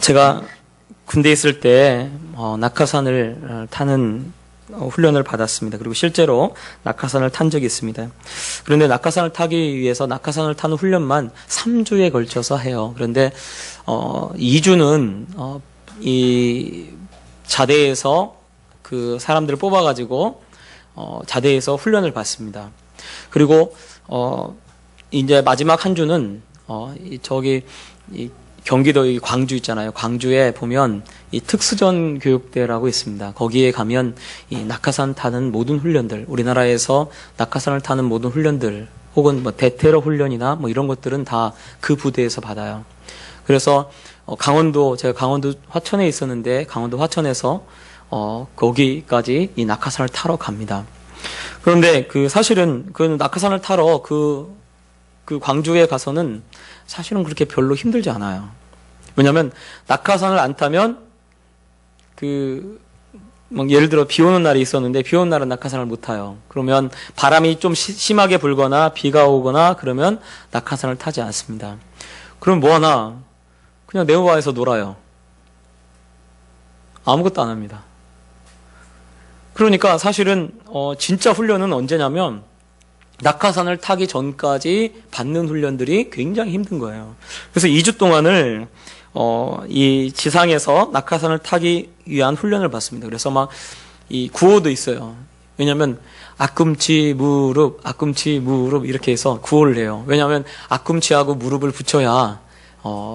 제가 군대에 있을 때 낙하산을 타는 훈련을 받았습니다. 그리고 실제로 낙하산을 탄 적이 있습니다. 그런데 낙하산을 타기 위해서 낙하산을 타는 훈련만 3주에 걸쳐서 해요. 그런데 2주는 이 자대에서 그 사람들을 뽑아가지고 자대에서 훈련을 받습니다. 그리고 이제 마지막 한 주는 저기 경기도 이 광주 있잖아요. 광주에 보면 이 특수전 교육대라고 있습니다. 거기에 가면 이 낙하산 타는 모든 훈련들, 우리나라에서 낙하산을 타는 모든 훈련들, 혹은 뭐 대테러 훈련이나 뭐 이런 것들은 다 그 부대에서 받아요. 그래서 제가 강원도 화천에 있었는데 강원도 화천에서 거기까지 이 낙하산을 타러 갑니다. 그런데 사실은 그 낙하산을 타러 그 광주에 가서는 사실은 그렇게 별로 힘들지 않아요. 왜냐면 낙하산을 안 타면 예를 들어 비 오는 날이 있었는데 비 오는 날은 낙하산을 못 타요. 그러면 바람이 좀 심하게 불거나 비가 오거나 그러면 낙하산을 타지 않습니다. 그럼 뭐 하나? 그냥 네모바에서 놀아요. 아무것도 안 합니다. 그러니까 사실은 진짜 훈련은 언제냐면 낙하산을 타기 전까지 받는 훈련들이 굉장히 힘든 거예요. 그래서 2주 동안을 이 지상에서 낙하산을 타기 위한 훈련을 받습니다. 그래서 막 이 구호도 있어요. 왜냐하면 앞꿈치 무릎 이렇게 해서 구호를 해요. 왜냐하면 앞꿈치하고 무릎을 붙여야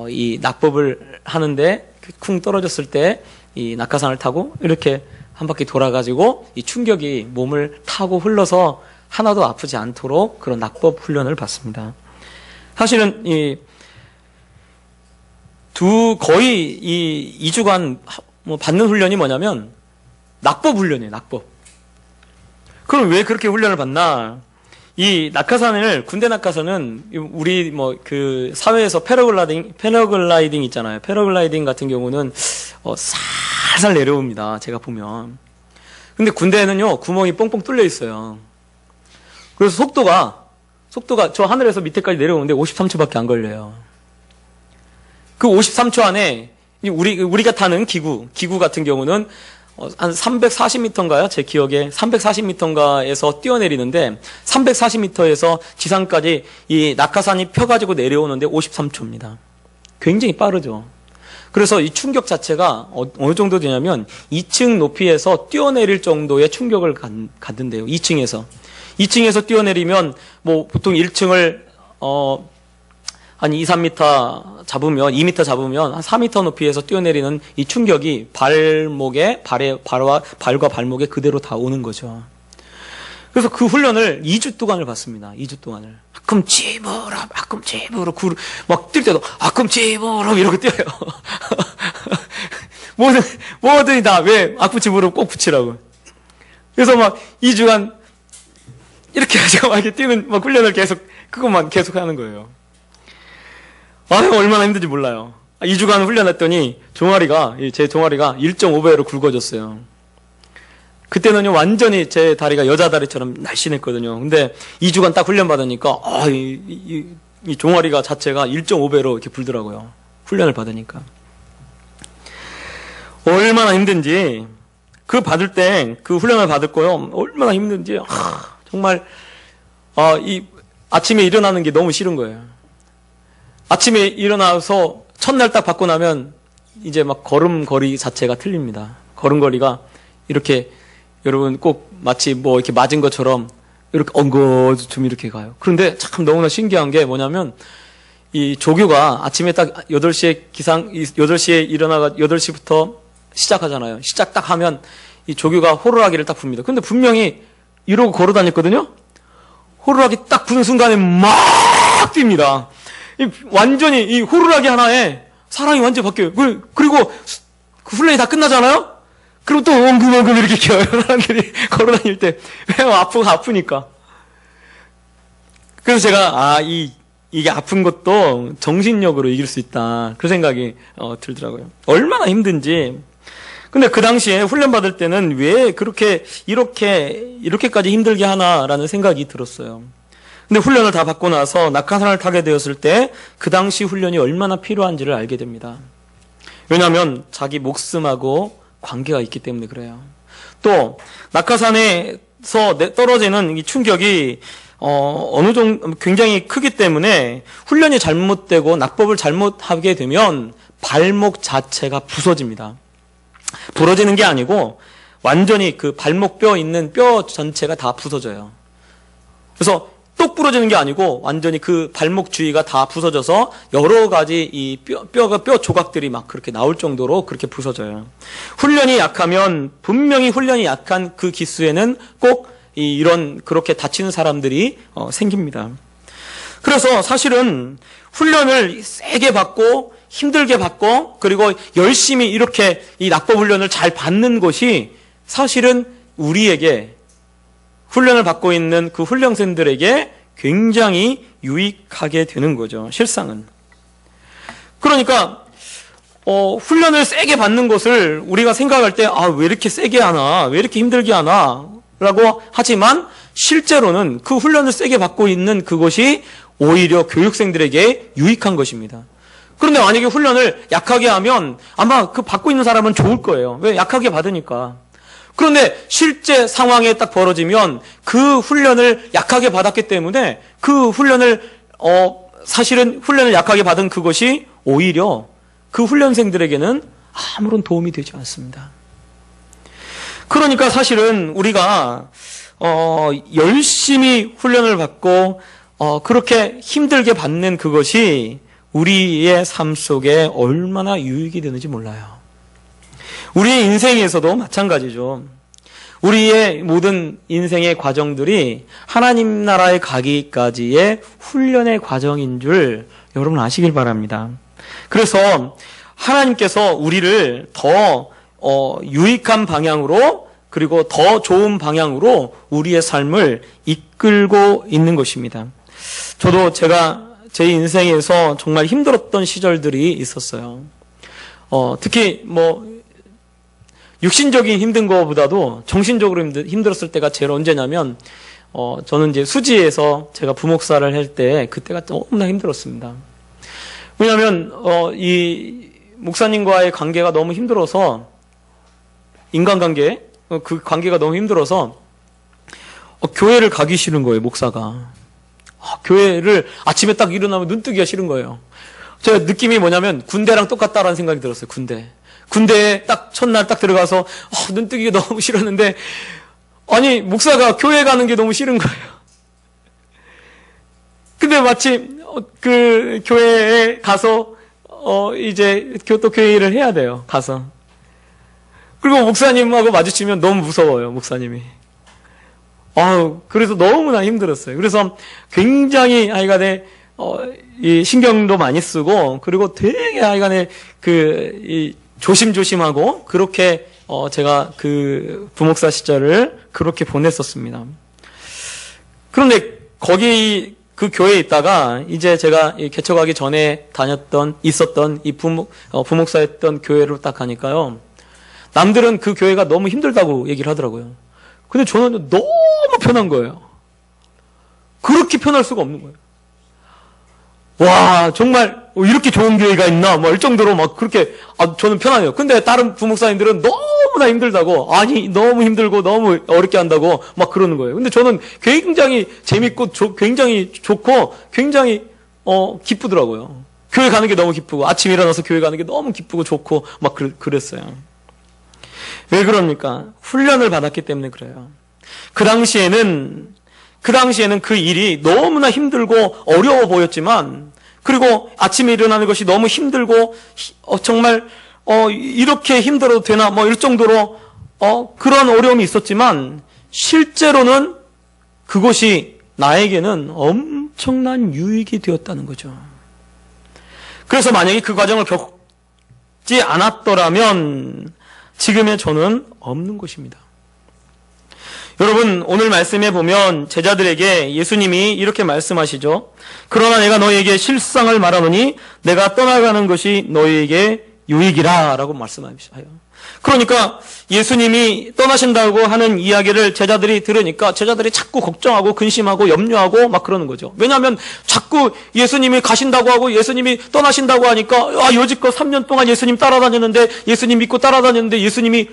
이 낙법을 하는데 쿵 떨어졌을 때 이 낙하산을 타고 이렇게 한 바퀴 돌아가지고 이 충격이 몸을 타고 흘러서 하나도 아프지 않도록 그런 낙법 훈련을 받습니다. 사실은 거의 이 2주간 받는 훈련이 뭐냐면 낙법 훈련이에요, 낙법. 그럼 왜 그렇게 훈련을 받나? 이 낙하산을, 군대 낙하산은 우리 사회에서 패러글라이딩 있잖아요. 패러글라이딩 같은 경우는 살살 내려옵니다. 제가 보면. 근데 군대에는요, 구멍이 뻥뻥 뚫려 있어요. 그래서 속도가 저 하늘에서 밑에까지 내려오는데 53초밖에 안 걸려요. 그 53초 안에 우리가 타는 기구 같은 경우는 한 340m인가요? 제 기억에 340m인가에서 뛰어내리는데 340m에서 지상까지 이 낙하산이 펴가지고 내려오는데 53초입니다. 굉장히 빠르죠. 그래서 이 충격 자체가 어느 정도 되냐면 2층 높이에서 뛰어내릴 정도의 충격을 갖는데요. 2층에서 뛰어내리면 보통 1층을 한 2m 잡으면 한 4m 높이에서 뛰어내리는 이 충격이 발과 발목에 그대로 다 오는 거죠. 그래서 그 훈련을 2주 동안을 받습니다. 2주 동안을. 앞꿈치 무릎 막 뛸 때도 앞꿈치 무릎 이러고 뛰어요. 뭐든지 다 왜 앞꿈치 무릎 꼭 붙이라고. 그래서 막 2주간 이렇게 가지고 막 이렇게 뛰는 훈련을 그것만 계속 하는 거예요. 얼마나 힘든지 몰라요. 2주간 훈련했더니 제 종아리가 1.5배로 굵어졌어요. 그때는요, 완전히 제 다리가 여자 다리처럼 날씬했거든요. 근데 2주간 딱 훈련받으니까, 이 종아리가 자체가 1.5배로 이렇게 불더라고요. 훈련을 받으니까. 얼마나 힘든지, 그 훈련을 받을 거요. 얼마나 힘든지, 정말, 아침에 일어나는 게 너무 싫은 거예요. 아침에 일어나서 첫날 딱 받고 나면 이제 걸음걸이 자체가 틀립니다. 걸음걸이가 이렇게 여러분 꼭 마치 이렇게 맞은 것처럼 이렇게 엉거주춤 이렇게 가요. 그런데 참 너무나 신기한 게 뭐냐면 이 조교가 아침에 딱 8시에 일어나가 8시부터 시작하잖아요. 시작 딱 하면 이 조교가 호루라기를 딱 붑니다. 근데 분명히 이러고 걸어 다녔거든요? 호루라기 딱 부는 순간에 막 뜁니다. 완전히 이 호루라기 하나에 사람이 완전히 바뀌어요. 그리고 그 훈련이 다 끝나잖아요? 그리고 또 엉금엉금 이렇게 기어요. 사람들이 걸어 다닐 때. 왜 아프니까. 그래서 제가, 이게 아픈 것도 정신력으로 이길 수 있다. 그 생각이 들더라고요. 얼마나 힘든지. 근데 그 당시에 훈련받을 때는 왜 이렇게까지 힘들게 하나라는 생각이 들었어요. 근데 훈련을 다 받고 나서 낙하산을 타게 되었을 때 그 당시 훈련이 얼마나 필요한지를 알게 됩니다. 왜냐하면 자기 목숨하고 관계가 있기 때문에 그래요. 또 낙하산에서 떨어지는 이 충격이 어느 정도 굉장히 크기 때문에 훈련이 잘못되고 낙법을 잘못하게 되면 발목 자체가 부서집니다. 부러지는 게 아니고 완전히 그 발목 뼈 있는 뼈 전체가 다 부서져요. 그래서 똑 부러지는 게 아니고 완전히 그 발목 주위가 다 부서져서 여러 가지 이 뼈 조각들이 막 그렇게 나올 정도로 그렇게 부서져요. 훈련이 약하면 분명히 훈련이 약한 그 기수에는 꼭 이런 그렇게 다치는 사람들이 생깁니다. 그래서 사실은 훈련을 세게 받고 힘들게 받고 그리고 열심히 이렇게 이 낙법 훈련을 잘 받는 것이 사실은 우리에게 훈련을 받고 있는 그 훈련생들에게 굉장히 유익하게 되는 거죠. 실상은. 그러니까 훈련을 세게 받는 것을 우리가 생각할 때 왜 이렇게 세게 하나? 왜 이렇게 힘들게 하나? 라고 하지만 실제로는 그 훈련을 세게 받고 있는 그것이 오히려 교육생들에게 유익한 것입니다. 그런데 만약에 훈련을 약하게 하면 아마 그 받고 있는 사람은 좋을 거예요. 왜? 약하게 받으니까. 그런데 실제 상황에 딱 벌어지면 그 훈련을 약하게 받았기 때문에 그 훈련을 사실은 훈련을 약하게 받은 그것이 오히려 그 훈련생들에게는 아무런 도움이 되지 않습니다. 그러니까 사실은 우리가 열심히 훈련을 받고 그렇게 힘들게 받는 그것이 우리의 삶 속에 얼마나 유익이 되는지 몰라요. 우리의 인생에서도 마찬가지죠. 우리의 모든 인생의 과정들이 하나님 나라에 가기까지의 훈련의 과정인 줄 여러분 아시길 바랍니다. 그래서 하나님께서 우리를 더 유익한 방향으로 그리고 더 좋은 방향으로 우리의 삶을 이끌고 있는 것입니다. 저도 제가 제 인생에서 정말 힘들었던 시절들이 있었어요. 특히 육신적인 힘든 것보다도 정신적으로 힘들었을 때가 제일 언제냐면 저는 이제 수지에서 제가 부목사를 할 때 그때가 너무나 힘들었습니다. 왜냐하면 이 목사님과의 관계가 너무 힘들어서 인간관계 그 관계가 너무 힘들어서 교회를 가기 싫은 거예요. 목사가 교회를 아침에 딱 일어나면 눈뜨기가 싫은 거예요. 제가 느낌이 뭐냐면 군대랑 똑같다라는 생각이 들었어요. 군대에 딱 첫날 딱 들어가서 눈뜨기가 너무 싫었는데 아니 목사가 교회 가는 게 너무 싫은 거예요. 근데 마침 그 교회에 가서 이제 교회 일을 해야 돼요. 가서 그리고 목사님하고 마주치면 너무 무서워요. 목사님이. 그래서 너무나 힘들었어요. 그래서 굉장히 하여간에 이 신경도 많이 쓰고 그리고 되게 하여간에 이 조심조심하고 그렇게 제가 그 부목사 시절을 그렇게 보냈었습니다. 그런데 거기 그 교회에 있다가 이제 제가 개척하기 전에 있었던 이 부목사였던 교회로 딱 가니까요. 남들은 그 교회가 너무 힘들다고 얘기를 하더라고요. 근데 저는 너무 편한 거예요. 그렇게 편할 수가 없는 거예요. 와, 정말 이렇게 좋은 교회가 있나? 뭐 이 정도로 막 그렇게 저는 편하네요. 근데 다른 부목사님들은 너무나 힘들다고, 아니 너무 힘들고 너무 어렵게 한다고 막 그러는 거예요. 근데 저는 굉장히 재밌고 굉장히 좋고 굉장히 기쁘더라고요. 교회 가는 게 너무 기쁘고 아침에 일어나서 교회 가는 게 너무 기쁘고 좋고 막 그랬어요. 왜 그럽니까? 훈련을 받았기 때문에 그래요. 그 당시에는 그 일이 너무나 힘들고 어려워 보였지만, 그리고 아침에 일어나는 것이 너무 힘들고, 정말, 이렇게 힘들어도 되나, 이럴 정도로, 그런 어려움이 있었지만, 실제로는 그것이 나에게는 엄청난 유익이 되었다는 거죠. 그래서 만약에 그 과정을 겪지 않았더라면, 지금의 저는 없는 것입니다. 여러분, 오늘 말씀에 보면 제자들에게 예수님이 이렇게 말씀하시죠. 그러나 내가 너희에게 실상을 말하노니 내가 떠나가는 것이 너희에게 유익이라라고 말씀하셔요. 그러니까 예수님이 떠나신다고 하는 이야기를 제자들이 들으니까 제자들이 자꾸 걱정하고 근심하고 염려하고 막 그러는 거죠. 왜냐하면 자꾸 예수님이 가신다고 하고 예수님이 떠나신다고 하니까 여지껏 3년 동안 예수님 따라다녔는데 예수님 믿고 따라다녔는데 예수님이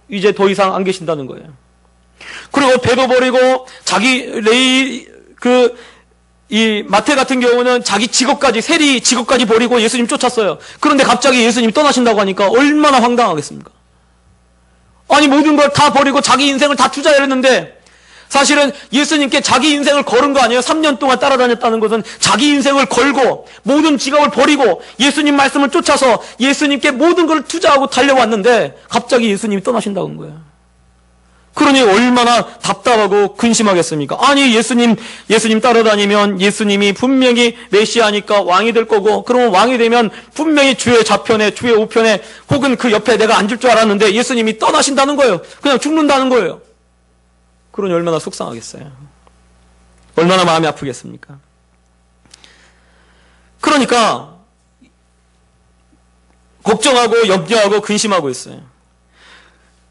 이제 더 이상 안 계신다는 거예요. 그리고 배도 버리고 이 마태 같은 경우는 자기 직업까지 세리 직업까지 버리고 예수님 쫓았어요. 그런데 갑자기 예수님이 떠나신다고 하니까 얼마나 황당하겠습니까? 아니 모든 걸 다 버리고 자기 인생을 다 투자했는데 사실은 예수님께 자기 인생을 걸은 거 아니에요? 3년 동안 따라다녔다는 것은 자기 인생을 걸고 모든 직업을 버리고 예수님 말씀을 쫓아서 예수님께 모든 걸 투자하고 달려왔는데 갑자기 예수님이 떠나신다는 거예요. 그러니 얼마나 답답하고 근심하겠습니까? 아니 예수님 따라다니면 예수님이 분명히 메시아니까 왕이 될 거고 그러면 왕이 되면 분명히 주의 좌편에 주의 우편에 혹은 그 옆에 내가 앉을 줄 알았는데 예수님이 떠나신다는 거예요. 그냥 죽는다는 거예요. 그러니 얼마나 속상하겠어요. 얼마나 마음이 아프겠습니까? 그러니까 걱정하고 염려하고 근심하고 있어요.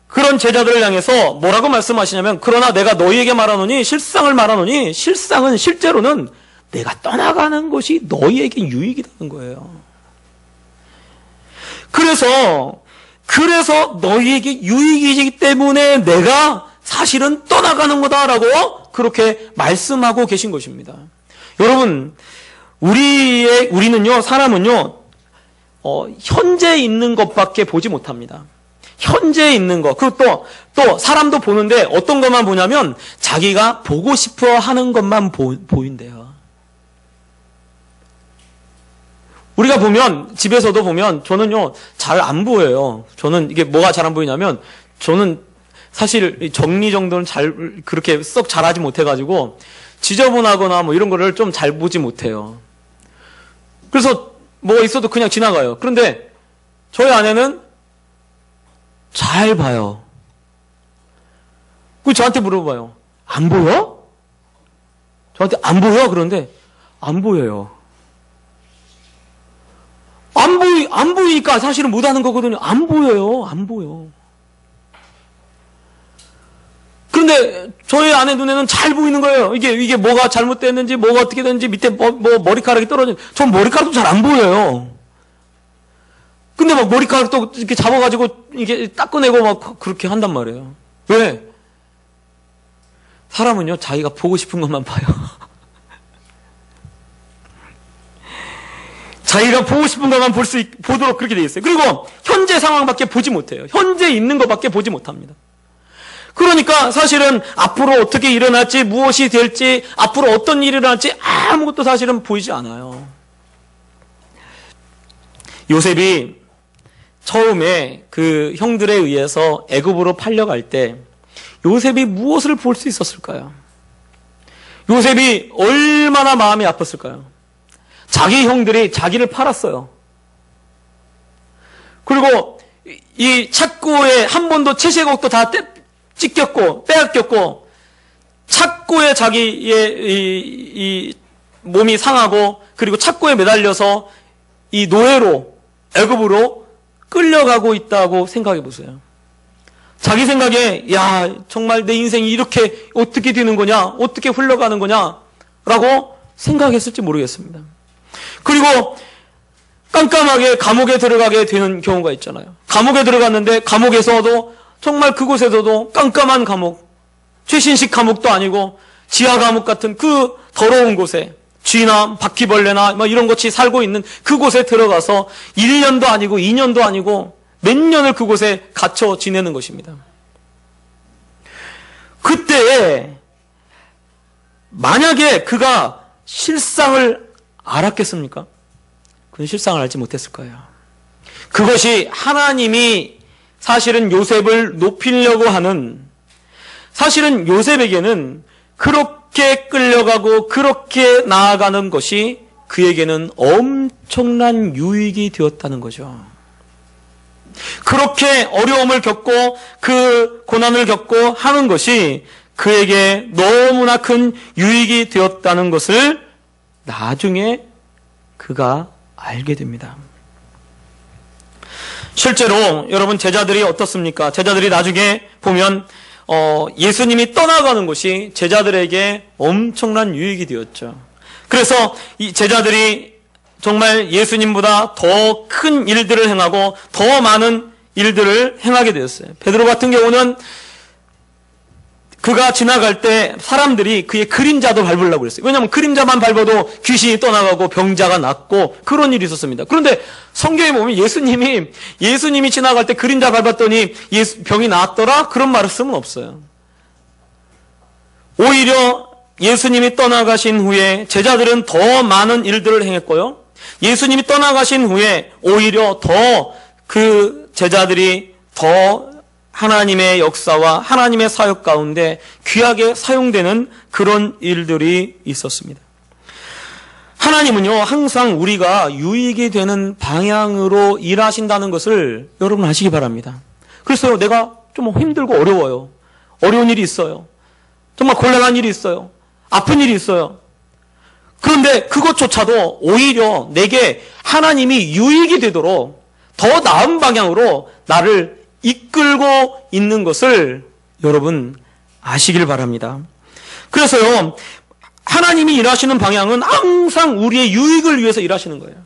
그런 제자들을 향해서 뭐라고 말씀하시냐면 그러나 내가 너희에게 말하노니 실제로는 내가 떠나가는 것이 너희에게 유익이라는 거예요. 그래서 너희에게 유익이기 때문에 내가 사실은 떠나가는 거다라고 그렇게 말씀하고 계신 것입니다. 여러분, 사람은요, 현재 있는 것밖에 보지 못합니다. 현재 있는 것. 그리고 또 사람도 보는데 어떤 것만 보냐면 자기가 보고 싶어 하는 것만 보인대요. 우리가 보면, 집에서도 보면 저는요, 잘 안 보여요. 저는 이게 뭐가 잘 안 보이냐면 저는 사실 정리 정도는 그렇게 썩 잘하지 못해가지고 지저분하거나 뭐 이런 거를 좀 잘 보지 못해요. 그래서 뭐가 있어도 그냥 지나가요. 그런데 저희 아내는 잘 봐요. 그 저한테 물어봐요. 안 보여? 저한테 안 보여? 그런데 안 보여요. 안 보이니까 사실은 못하는 거거든요. 안 보여요. 안 보여. 그런데 저희 아내 눈에는 잘 보이는 거예요. 이게 뭐가 잘못됐는지, 뭐가 어떻게 됐는지, 밑에 뭐 머리카락이 떨어지는, 전 머리카락도 잘 안 보여요. 근데 막 머리카락도 이렇게 잡아가지고 이게 닦아내고 막 그렇게 한단 말이에요. 왜? 사람은요, 자기가 보고 싶은 것만 봐요. 자기가 보고 싶은 것만 보도록 그렇게 돼 있어요. 그리고 현재 상황밖에 보지 못해요. 현재 있는 것밖에 보지 못합니다. 그러니까 사실은 앞으로 어떻게 일어날지, 무엇이 될지, 앞으로 어떤 일이 일어날지 아무것도 사실은 보이지 않아요. 요셉이 처음에 그 형들에 의해서 애굽으로 팔려갈 때 요셉이 무엇을 볼 수 있었을까요? 요셉이 얼마나 마음이 아팠을까요? 자기 형들이 자기를 팔았어요. 그리고 이 착고에 한 번도 채색옷도 다 찢겼고 빼앗겼고 착고에 자기의 이 몸이 상하고 그리고 착고에 매달려서 이 노예로 애굽으로 끌려가고 있다고 생각해 보세요. 자기 생각에 야 정말 내 인생이 이렇게 어떻게 되는 거냐, 어떻게 흘러가는 거냐라고 생각했을지 모르겠습니다. 그리고 깜깜하게 감옥에 들어가게 되는 경우가 있잖아요. 감옥에 들어갔는데 감옥에서도 정말 그곳에서도 깜깜한 감옥, 최신식 감옥도 아니고 지하 감옥 같은 그 더러운 곳에 쥐나 바퀴벌레나 뭐 이런 것이 살고 있는 그곳에 들어가서 1년도 아니고 2년도 아니고 몇 년을 그곳에 갇혀 지내는 것입니다. 그때 만약에 그가 실상을 알았겠습니까? 그는 실상을 알지 못했을 거예요. 그것이 하나님이 사실은 요셉을 높이려고 하는, 사실은 요셉에게는 그렇게 끌려가고 그렇게 나아가는 것이 그에게는 엄청난 유익이 되었다는 거죠. 그렇게 어려움을 겪고 그 고난을 겪고 하는 것이 그에게 너무나 큰 유익이 되었다는 것을 나중에 그가 알게 됩니다. 실제로 여러분 제자들이 어떻습니까? 제자들이 나중에 보면 예수님이 떠나가는 것이 제자들에게 엄청난 유익이 되었죠. 그래서 이 제자들이 정말 예수님보다 더 큰 일들을 행하고 더 많은 일들을 행하게 되었어요. 베드로 같은 경우는 그가 지나갈 때 사람들이 그의 그림자도 밟으려고 그랬어요. 왜냐하면 그림자만 밟아도 귀신이 떠나가고 병자가 낫고 그런 일이 있었습니다. 그런데 성경에 보면 예수님이 지나갈 때 그림자 밟았더니 병이 나았더라? 그런 말을 쓰면 없어요. 오히려 예수님이 떠나가신 후에 제자들은 더 많은 일들을 행했고요. 예수님이 떠나가신 후에 오히려 더 그 제자들이 더 하나님의 역사와 하나님의 사역 가운데 귀하게 사용되는 그런 일들이 있었습니다. 하나님은요, 항상 우리가 유익이 되는 방향으로 일하신다는 것을 여러분 아시기 바랍니다. 그래서 내가 좀 힘들고 어려워요. 어려운 일이 있어요. 정말 곤란한 일이 있어요. 아픈 일이 있어요. 그런데 그것조차도 오히려 내게 하나님이 유익이 되도록 더 나은 방향으로 나를 이끌고 있는 것을 여러분 아시길 바랍니다. 그래서요, 하나님이 일하시는 방향은 항상 우리의 유익을 위해서 일하시는 거예요.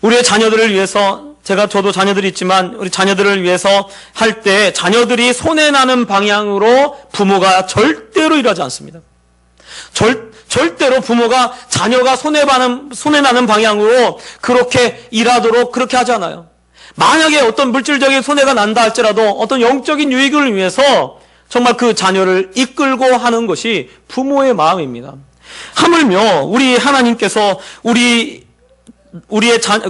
우리의 자녀들을 위해서, 저도 자녀들이 있지만 우리 자녀들을 위해서 할 때 자녀들이 손해나는 방향으로 부모가 절대로 일하지 않습니다. 절대로 부모가 자녀가 손해나는 방향으로 그렇게 일하도록 그렇게 하지 않아요. 만약에 어떤 물질적인 손해가 난다 할지라도 어떤 영적인 유익을 위해서 정말 그 자녀를 이끌고 하는 것이 부모의 마음입니다. 하물며 우리 하나님께서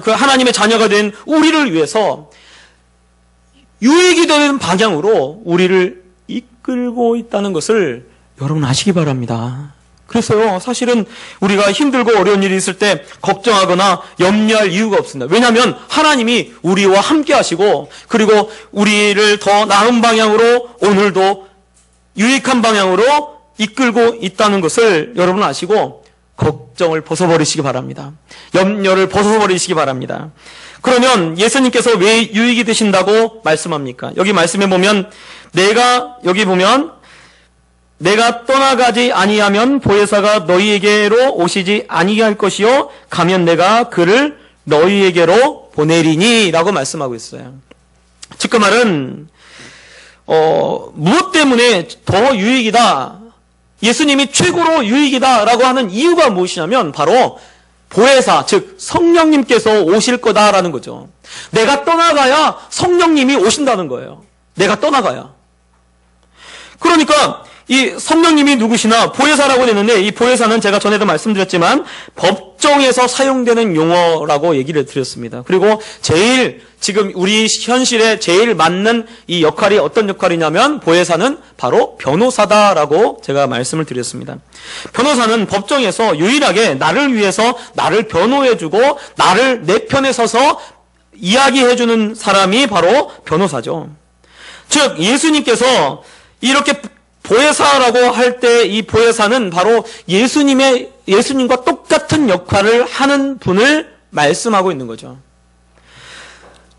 그 하나님의 자녀가 된 우리를 위해서 유익이 되는 방향으로 우리를 이끌고 있다는 것을 여러분 아시기 바랍니다. 그래서요, 사실은 우리가 힘들고 어려운 일이 있을 때 걱정하거나 염려할 이유가 없습니다. 왜냐하면 하나님이 우리와 함께 하시고, 그리고 우리를 더 나은 방향으로 오늘도 유익한 방향으로 이끌고 있다는 것을 여러분 아시고 걱정을 벗어버리시기 바랍니다. 염려를 벗어버리시기 바랍니다. 그러면 예수님께서 왜 유익이 되신다고 말씀합니까? 여기 말씀해 보면 내가 떠나가지 아니하면 보혜사가 너희에게로 오시지 아니할 것이요 가면 내가 그를 너희에게로 보내리니 라고 말씀하고 있어요. 즉 그 말은 무엇 때문에 더 유익이다, 예수님이 최고로 유익이다 라고 하는 이유가 무엇이냐면 바로 보혜사, 즉 성령님께서 오실 거다라는 거죠. 내가 떠나가야 성령님이 오신다는 거예요. 내가 떠나가야. 그러니까 이 성령님이 누구시나 보혜사라고 되는데, 이 보혜사는 제가 전에도 말씀드렸지만 법정에서 사용되는 용어라고 얘기를 드렸습니다. 그리고 지금 우리 현실에 제일 맞는 이 역할이 어떤 역할이냐면 보혜사는 바로 변호사다라고 제가 말씀을 드렸습니다. 변호사는 법정에서 유일하게 나를 위해서 나를 변호해주고 나를 내 편에 서서 이야기해주는 사람이 바로 변호사죠. 즉 예수님께서 이렇게 보혜사라고 할 때 이 보혜사는 바로 예수님과 똑같은 역할을 하는 분을 말씀하고 있는 거죠.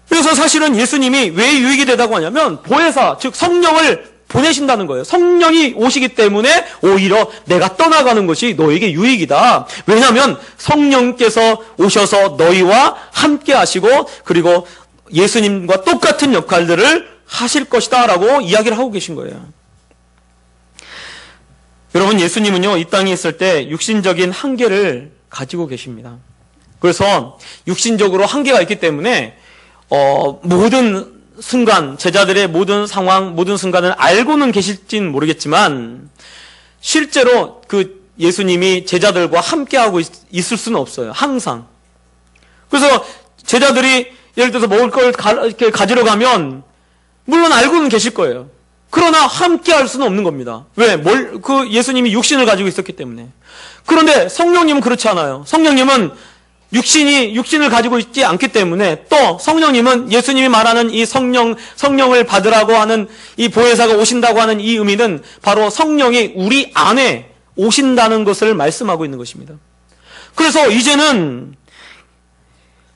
그래서 사실은 예수님이 왜 유익이 되다고 하냐면 보혜사, 즉 성령을 보내신다는 거예요. 성령이 오시기 때문에 오히려 내가 떠나가는 것이 너에게 유익이다. 왜냐하면 성령께서 오셔서 너희와 함께 하시고 그리고 예수님과 똑같은 역할들을 하실 것이다 라고 이야기를 하고 계신 거예요. 여러분, 예수님은요, 이 땅에 있을 때 육신적인 한계를 가지고 계십니다. 그래서 육신적으로 한계가 있기 때문에 모든 순간, 제자들의 모든 상황, 모든 순간을 알고는 계실진 모르겠지만 실제로 그 예수님이 제자들과 함께하고 있을 수는 없어요. 항상. 그래서 제자들이 예를 들어서 먹을 걸 이렇게 가지러 가면 물론 알고는 계실 거예요. 그러나 함께 할 수는 없는 겁니다. 왜? 그 예수님이 육신을 가지고 있었기 때문에. 그런데 성령님은 그렇지 않아요. 성령님은 육신을 가지고 있지 않기 때문에 또 성령님은 예수님이 말하는 이 성령을 받으라고 하는 이 보혜사가 오신다고 하는 이 의미는 바로 성령이 우리 안에 오신다는 것을 말씀하고 있는 것입니다. 그래서 이제는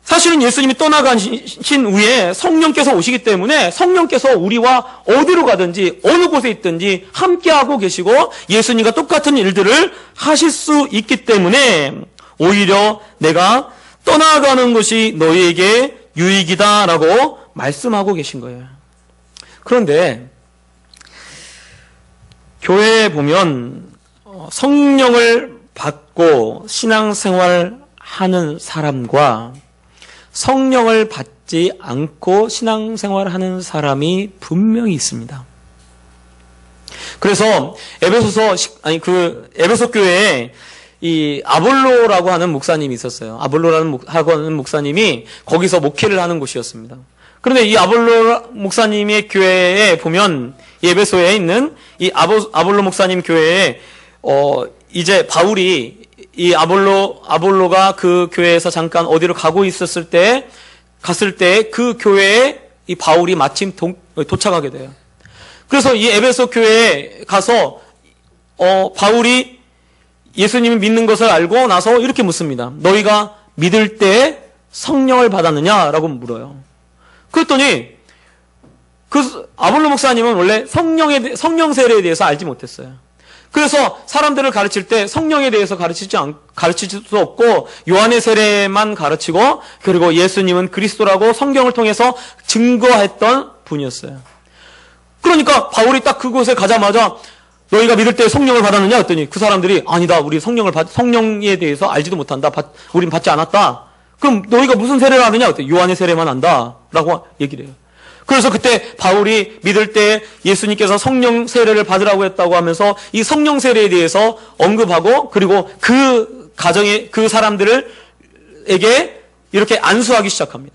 사실은 예수님이 떠나가신 후에 성령께서 오시기 때문에 성령께서 우리와 어디로 가든지 어느 곳에 있든지 함께하고 계시고 예수님과 똑같은 일들을 하실 수 있기 때문에 오히려 내가 떠나가는 것이 너희에게 유익이다라고 말씀하고 계신 거예요. 그런데 교회에 보면 성령을 받고 신앙생활을 하는 사람과 성령을 받지 않고 신앙생활을 하는 사람이 분명히 있습니다. 그래서 에베소 교회에 이 아볼로라고 하는 목사님이 있었어요. 아볼로라는 목사님이 거기서 목회를 하는 곳이었습니다. 그런데 이 아볼로 목사님의 교회에 보면 에베소에 있는 이 아볼로 목사님 교회에 이제 바울이 이 아볼로가 그 교회에서 잠깐 어디로 갔을 때 그 교회에 이 바울이 마침 도착하게 돼요. 그래서 이 에베소 교회에 가서 바울이 예수님을 믿는 것을 알고 나서 이렇게 묻습니다. 너희가 믿을 때 성령을 받았느냐라고 물어요. 그랬더니 그 아볼로 목사님은 원래 성령 세례에 대해서 알지 못했어요. 그래서 사람들을 가르칠 때 성령에 대해서 가르칠 수 없고 요한의 세례만 가르치고 그리고 예수님은 그리스도라고 성경을 통해서 증거했던 분이었어요. 그러니까 바울이 딱 그곳에 가자마자 너희가 믿을 때 성령을 받았느냐 했더니 그 사람들이 아니다. 우리 성령에 대해서 알지도 못한다. 우린 받지 않았다. 그럼 너희가 무슨 세례를 하느냐 했더니 요한의 세례만 한다. 라고 얘기를 해요. 그래서 그때 바울이 믿을 때 예수님께서 성령 세례를 받으라고 했다고 하면서 이 성령 세례에 대해서 언급하고 그리고 그 가정의 그 사람들에게 이렇게 안수하기 시작합니다.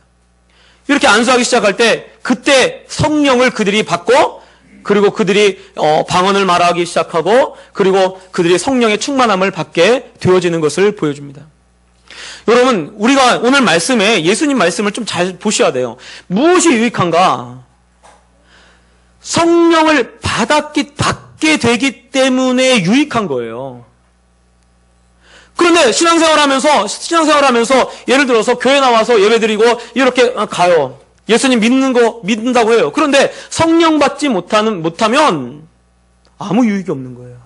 이렇게 안수하기 시작할 때 그때 성령을 그들이 받고 그리고 그들이 방언을 말하기 시작하고 그리고 그들이 성령의 충만함을 받게 되어지는 것을 보여줍니다. 여러분, 우리가 오늘 말씀에 예수님 말씀을 좀 잘 보셔야 돼요. 무엇이 유익한가? 성령을 받게 되기 때문에 유익한 거예요. 그런데 신앙생활하면서 예를 들어서 교회 나와서 예배드리고 이렇게 가요. 예수님 믿는다고 해요. 그런데 성령 받지 못하면 아무 유익이 없는 거예요.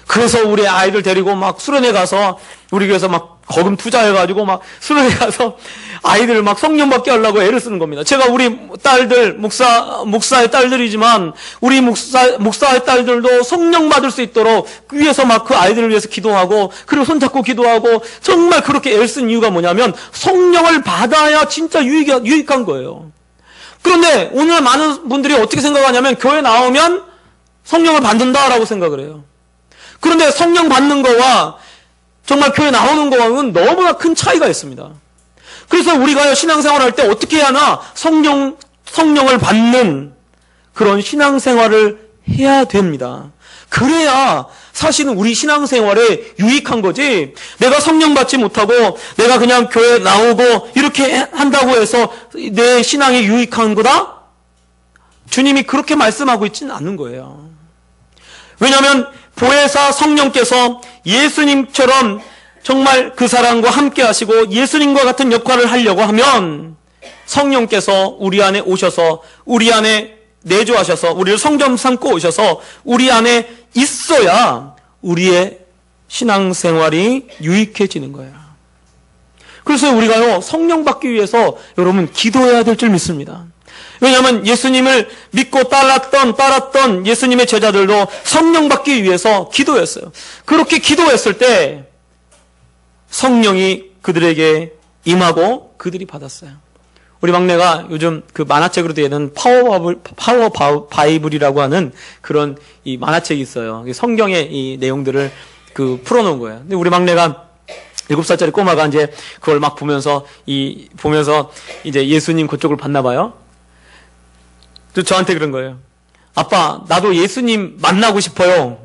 그래서 우리 아이들 데리고 막 수련회 가서 우리 교회에서 막 거금 투자해가지고 막 수련회 가서 아이들 막 성령 받게 하려고 애를 쓰는 겁니다. 제가 우리 딸들 목사의 딸들이지만 우리 목사의 딸들도 성령 받을 수 있도록 위해서 막 그 아이들을 위해서 기도하고 그리고 손잡고 기도하고 정말 그렇게 애를 쓴 이유가 뭐냐면 성령을 받아야 진짜 유익한 거예요. 그런데 오늘 많은 분들이 어떻게 생각하냐면 교회 나오면 성령을 받는다라고 생각을 해요. 그런데 성령 받는 거와 정말 교회 나오는 거와는 너무나 큰 차이가 있습니다. 그래서 우리가 신앙생활 할 때 어떻게 해야 하나? 성령을 받는 그런 신앙생활을 해야 됩니다. 그래야 사실은 우리 신앙생활에 유익한 거지, 내가 성령 받지 못하고 내가 그냥 교회 나오고 이렇게 한다고 해서 내 신앙이 유익한 거다? 주님이 그렇게 말씀하고 있지는 않은 거예요. 왜냐하면 보혜사 성령께서 예수님처럼 정말 그 사람과 함께 하시고 예수님과 같은 역할을 하려고 하면 성령께서 우리 안에 오셔서 우리 안에 내주하셔서 우리를 성전 삼고 오셔서 우리 안에 있어야 우리의 신앙생활이 유익해지는 거예요. 그래서 우리가요 성령 받기 위해서 여러분 기도해야 될 줄 믿습니다. 왜냐하면 예수님을 믿고 따랐던 예수님의 제자들도 성령 받기 위해서 기도했어요. 그렇게 기도했을 때 성령이 그들에게 임하고 그들이 받았어요. 우리 막내가 요즘 그 만화책으로 되는 파워 바이블이라고 하는 그런 이 만화책이 있어요. 성경의 이 내용들을 그 풀어놓은 거예요. 근데 우리 막내가 7살짜리 꼬마가 이제 그걸 막 보면서 이제 예수님 그쪽을 봤나 봐요. 또 저한테 그런 거예요. 아빠, 나도 예수님 만나고 싶어요.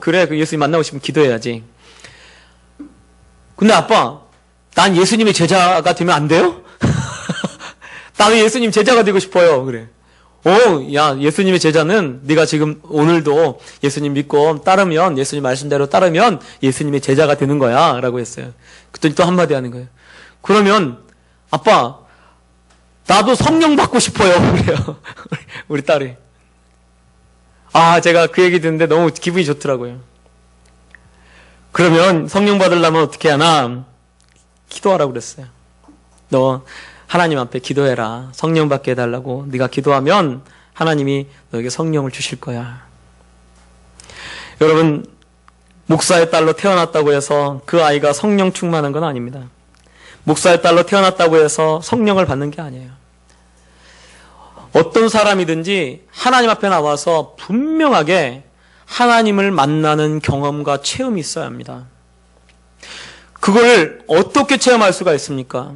그래. 그 예수님 만나고 싶으면 기도해야지. 근데 아빠, 난 예수님의 제자가 되면 안 돼요? 나도 예수님 제자가 되고 싶어요. 그래. 야, 예수님의 제자는 네가 지금 오늘도 예수님 믿고 따르면, 예수님 말씀대로 따르면 예수님의 제자가 되는 거야. 라고 했어요. 그랬더니 또 한마디 하는 거예요. 그러면 아빠, 나도 성령 받고 싶어요. 그래요. 우리 딸이. 제가 그 얘기 듣는데 너무 기분이 좋더라고요. 그러면 성령 받으려면 어떻게 하나? 기도하라고 그랬어요. 너 하나님 앞에 기도해라. 성령 받게 해달라고. 네가 기도하면 하나님이 너에게 성령을 주실 거야. 여러분, 목사의 딸로 태어났다고 해서 그 아이가 성령 충만한 건 아닙니다. 목사의 딸로 태어났다고 해서 성령을 받는 게 아니에요. 어떤 사람이든지 하나님 앞에 나와서 분명하게 하나님을 만나는 경험과 체험이 있어야 합니다. 그걸 어떻게 체험할 수가 있습니까?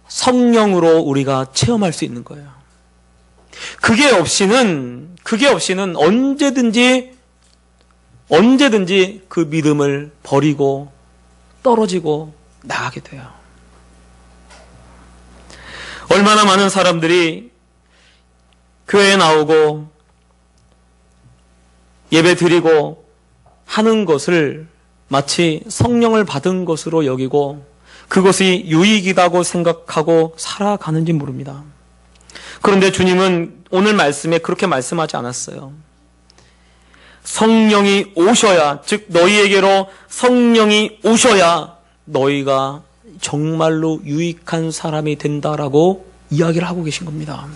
성령으로 우리가 체험할 수 있는 거예요. 그게 없이는 언제든지 그 믿음을 버리고 떨어지고 나가게 돼요. 얼마나 많은 사람들이 교회에 나오고 예배 드리고 하는 것을 마치 성령을 받은 것으로 여기고 그것이 유익이라고 생각하고 살아가는지 모릅니다. 그런데 주님은 오늘 말씀에 그렇게 말씀하지 않았어요. 성령이 오셔야, 즉 너희에게로 성령이 오셔야 너희가 정말로 유익한 사람이 된다라고 이야기를 하고 계신 겁니다.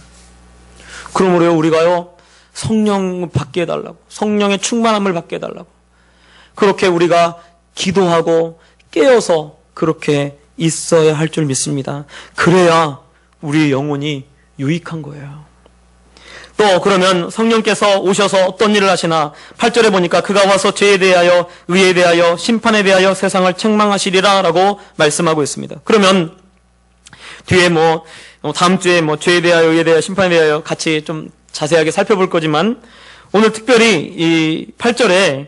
그러므로 우리가요, 성령 받게 해달라고, 성령의 충만함을 받게 해달라고, 그렇게 우리가 기도하고 깨어서 그렇게 있어야 할 줄 믿습니다. 그래야 우리의 영혼이 유익한 거예요. 또 그러면 성령께서 오셔서 어떤 일을 하시나? 8절에 보니까 그가 와서 죄에 대하여, 의에 대하여, 심판에 대하여 세상을 책망하시리라 라고 말씀하고 있습니다. 그러면 뒤에 다음 주에 죄에 대하여, 의에 대하여, 심판에 대하여 같이 좀 자세하게 살펴볼 거지만 오늘 특별히 이 8절에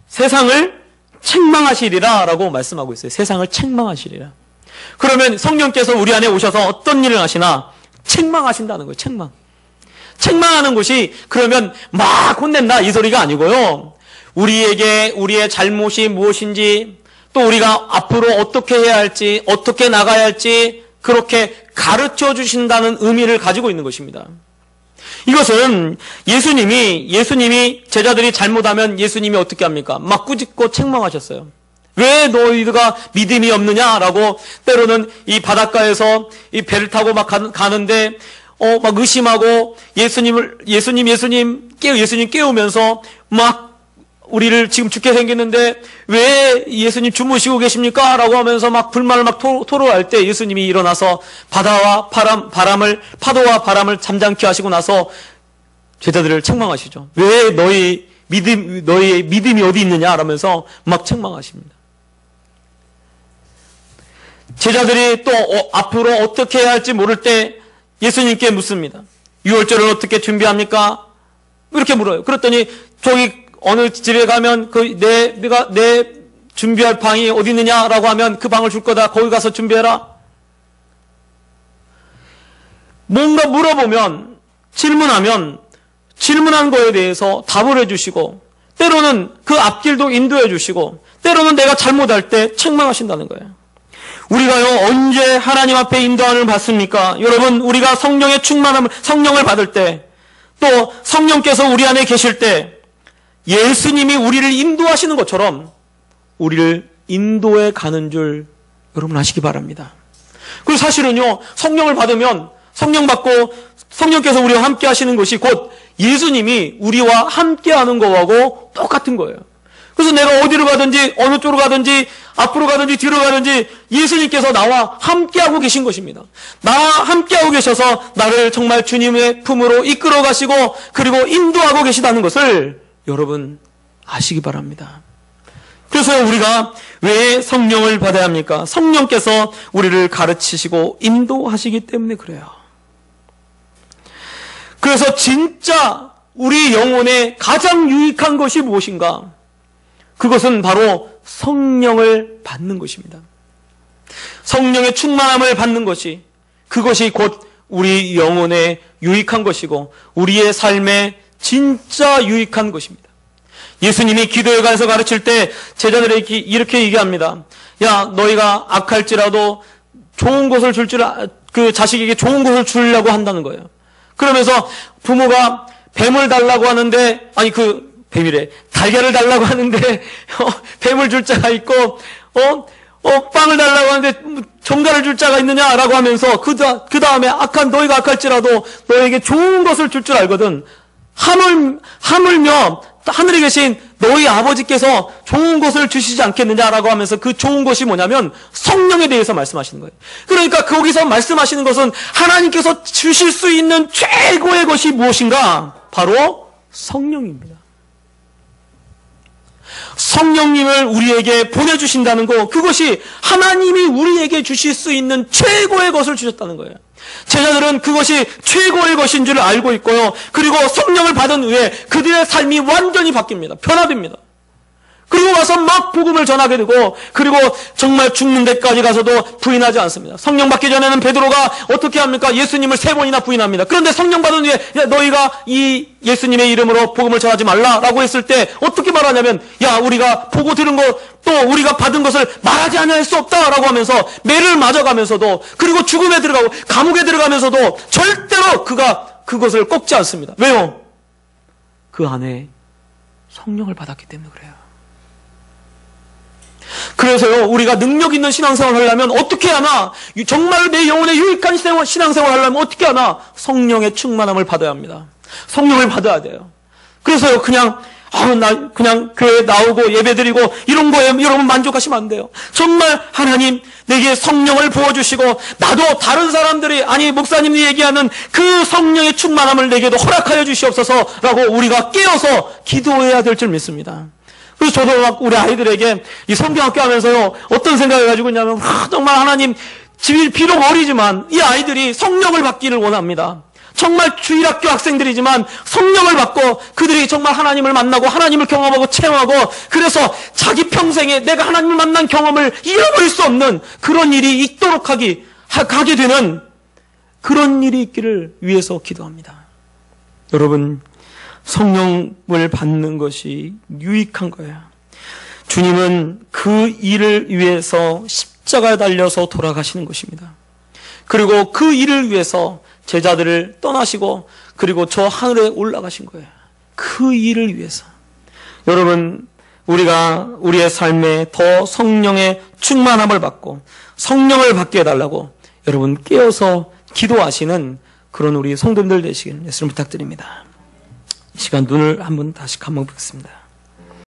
세상을 책망하시리라 라고 말씀하고 있어요. 세상을 책망하시리라. 그러면 성령께서 우리 안에 오셔서 어떤 일을 하시나? 책망하신다는 거예요. 책망하는 것이 그러면 막 혼낸다 이 소리가 아니고요. 우리에게 우리의 잘못이 무엇인지, 또 우리가 앞으로 어떻게 해야 할지, 어떻게 나가야 할지 그렇게 가르쳐 주신다는 의미를 가지고 있는 것입니다. 이것은 예수님이 제자들이 잘못하면 예수님이 어떻게 합니까? 막 꾸짖고 책망하셨어요. 왜 너희가 믿음이 없느냐라고, 때로는 이 바닷가에서 이 배를 타고 막 가는데 막 의심하고 예수님 깨우면서 막 우리를 지금 죽게 생겼는데 왜 예수님 주무시고 계십니까? 라고 하면서 막 불만을 막 토로할 때 예수님이 일어나서 파도와 바람을 잠잠케 하시고 나서 제자들을 책망하시죠. 왜 너희의 믿음이 어디 있느냐? 라면서 막 책망하십니다. 제자들이 또 앞으로 어떻게 해야 할지 모를 때 예수님께 묻습니다. 유월절을 어떻게 준비합니까? 이렇게 물어요. 그랬더니 저기 어느 집에 가면 내가 준비할 방이 어디 있느냐라고 하면 그 방을 줄 거다. 거기 가서 준비해라. 뭔가 물어보면, 질문한 거에 대해서 답을 해주시고, 때로는 그 앞길도 인도해 주시고, 때로는 내가 잘못할 때 책망하신다는 거예요. 우리가요, 언제 하나님 앞에 인도함을 받습니까? 여러분, 우리가 성령의 성령을 받을 때, 또 성령께서 우리 안에 계실 때, 예수님이 우리를 인도하시는 것처럼 우리를 인도해 가는 줄 여러분 아시기 바랍니다. 그리고 사실은요, 성령을 받으면, 성령 받고 성령께서 우리와 함께 하시는 것이 곧 예수님이 우리와 함께 하는 거하고 똑같은 거예요. 그래서 내가 어디로 가든지, 어느 쪽으로 가든지, 앞으로 가든지, 뒤로 가든지 예수님께서 나와 함께하고 계신 것입니다. 나와 함께하고 계셔서 나를 정말 주님의 품으로 이끌어 가시고 그리고 인도하고 계시다는 것을 여러분 아시기 바랍니다. 그래서 우리가 왜 성령을 받아야 합니까? 성령께서 우리를 가르치시고 인도하시기 때문에 그래요. 그래서 진짜 우리 영혼에 가장 유익한 것이 무엇인가? 그것은 바로 성령을 받는 것입니다. 성령의 충만함을 받는 것이, 그것이 곧 우리 영혼에 유익한 것이고 우리의 삶에 진짜 유익한 것입니다. 예수님이 기도에 관해서 가르칠 때 제자들에게 이렇게 얘기합니다. 야, 너희가 악할지라도 좋은 것을 그 자식에게 좋은 것을 주려고 한다는 거예요. 그러면서 부모가 뱀을 달라고 하는데, 아니, 뱀이래. 달걀을 달라고 하는데, 뱀을 줄 자가 있고, 빵을 달라고 하는데, 정갈을 줄 자가 있느냐라고 하면서, 그 다음에 너희가 악할지라도 너에게 좋은 것을 줄 줄 알거든. 하물며, 하늘에 계신 너희 아버지께서 좋은 것을 주시지 않겠느냐라고 하면서 그 좋은 것이 뭐냐면 성령에 대해서 말씀하시는 거예요. 그러니까 거기서 말씀하시는 것은 하나님께서 주실 수 있는 최고의 것이 무엇인가? 바로 성령입니다. 성령님을 우리에게 보내주신다는 것, 그것이 하나님이 우리에게 주실 수 있는 최고의 것을 주셨다는 거예요. 제자들은 그것이 최고의 것인 줄 알고 있고요. 그리고 성령을 받은 후에 그들의 삶이 완전히 바뀝니다. 변화됩니다. 그리고 와서 막 복음을 전하게 되고, 그리고 정말 죽는 데까지 가서도 부인하지 않습니다. 성령 받기 전에는 베드로가 어떻게 합니까? 예수님을 3번이나 부인합니다. 그런데 성령 받은 후에 너희가 이 예수님의 이름으로 복음을 전하지 말라라고 했을 때 어떻게 말하냐면, 야, 우리가 보고 들은 것, 또 우리가 받은 것을 말하지 않을 수 없다라고 하면서 매를 맞아가면서도, 그리고 죽음에 들어가고 감옥에 들어가면서도 절대로 그것을 꺾지 않습니다. 왜요? 그 안에 성령을 받았기 때문에 그래요. 그래서요, 우리가 능력 있는 신앙생활을 하려면 어떻게 하나? 정말 내 영혼의 유익한 신앙생활을 하려면 어떻게 하나? 성령의 충만함을 받아야 합니다. 성령을 받아야 돼요. 그래서요, 그냥 교회 나오고 예배드리고 이런 거에 여러분 만족하시면 안 돼요. 정말 하나님 내게 성령을 부어주시고, 나도 다른 사람들이, 아니 목사님이 얘기하는 그 성령의 충만함을 내게도 허락하여 주시옵소서라고 우리가 깨어서 기도해야 될 줄 믿습니다. 그래서 저도 막 우리 아이들에게 이 성경학교 하면서요, 어떤 생각을 가지고 있냐면, 정말 하나님, 비록 어리지만 이 아이들이 성령을 받기를 원합니다. 정말 주일학교 학생들이지만 성령을 받고 그들이 정말 하나님을 만나고 하나님을 경험하고 체험하고, 그래서 자기 평생에 내가 하나님을 만난 경험을 잃어버릴 수 없는 그런 일이 있도록 가게 되는 그런 일이 있기를 위해서 기도합니다. 여러분, 성령을 받는 것이 유익한 거예요. 주님은 그 일을 위해서 십자가에 달려서 돌아가시는 것입니다. 그리고 그 일을 위해서 제자들을 떠나시고, 그리고 저 하늘에 올라가신 거예요. 그 일을 위해서. 여러분, 우리가 우리의 삶에 더 성령의 충만함을 받고 성령을 받게 해달라고 여러분 깨어서 기도하시는 그런 우리 성도님들 되시길 예수님 부탁드립니다. 이 시간 눈을 한번 다시 감아보겠습니다.